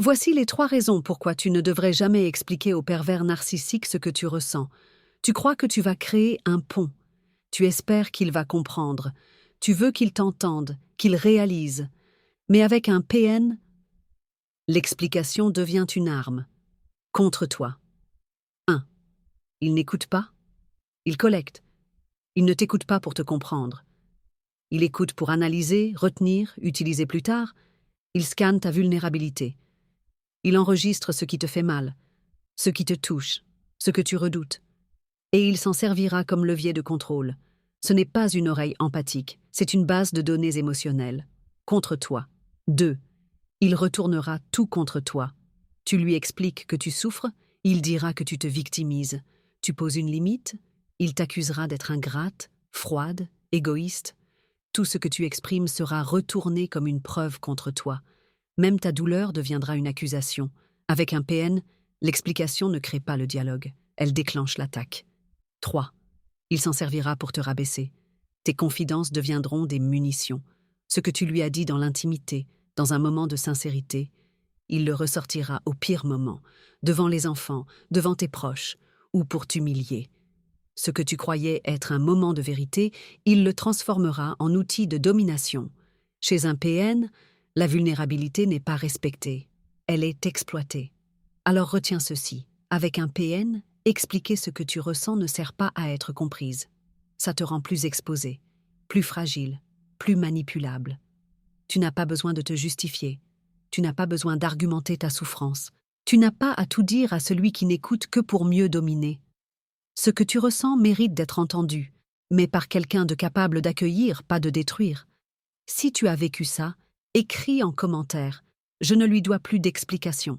Voici les 3 raisons pourquoi tu ne devrais jamais expliquer au pervers narcissique ce que tu ressens. Tu crois que tu vas créer un pont. Tu espères qu'il va comprendre. Tu veux qu'il t'entende, qu'il réalise. Mais avec un PN, l'explication devient une arme. Contre toi. 1. Il n'écoute pas. Il collecte. Il ne t'écoute pas pour te comprendre. Il écoute pour analyser, retenir, utiliser plus tard. Il scanne ta vulnérabilité. Il enregistre ce qui te fait mal, ce qui te touche, ce que tu redoutes. Et il s'en servira comme levier de contrôle. Ce n'est pas une oreille empathique, c'est une base de données émotionnelles. Contre toi. 2. Il retournera tout contre toi. Tu lui expliques que tu souffres, il dira que tu te victimises. Tu poses une limite, il t'accusera d'être ingrate, froide, égoïste. Tout ce que tu exprimes sera retourné comme une preuve contre toi. Même ta douleur deviendra une accusation. Avec un PN, l'explication ne crée pas le dialogue, elle déclenche l'attaque. 3. Il s'en servira pour te rabaisser. Tes confidences deviendront des munitions. Ce que tu lui as dit dans l'intimité, dans un moment de sincérité, il le ressortira au pire moment, devant les enfants, devant tes proches, ou pour t'humilier. Ce que tu croyais être un moment de vérité, il le transformera en outil de domination. Chez un PN, la vulnérabilité n'est pas respectée, elle est exploitée. Alors retiens ceci, avec un PN, expliquer ce que tu ressens ne sert pas à être comprise. Ça te rend plus exposé, plus fragile, plus manipulable. Tu n'as pas besoin de te justifier, tu n'as pas besoin d'argumenter ta souffrance, tu n'as pas à tout dire à celui qui n'écoute que pour mieux dominer. Ce que tu ressens mérite d'être entendu, mais par quelqu'un de capable d'accueillir, pas de détruire. Si tu as vécu ça, écris en commentaire « Je ne lui dois plus d'explication ».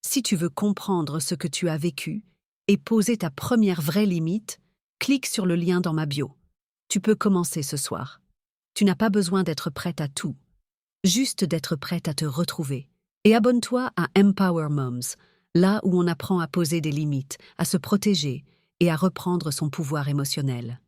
Si tu veux comprendre ce que tu as vécu et poser ta première vraie limite, clique sur le lien dans ma bio. Tu peux commencer ce soir. Tu n'as pas besoin d'être prête à tout, juste d'être prête à te retrouver. Et abonne-toi à Empower Moms, là où on apprend à poser des limites, à se protéger et à reprendre son pouvoir émotionnel.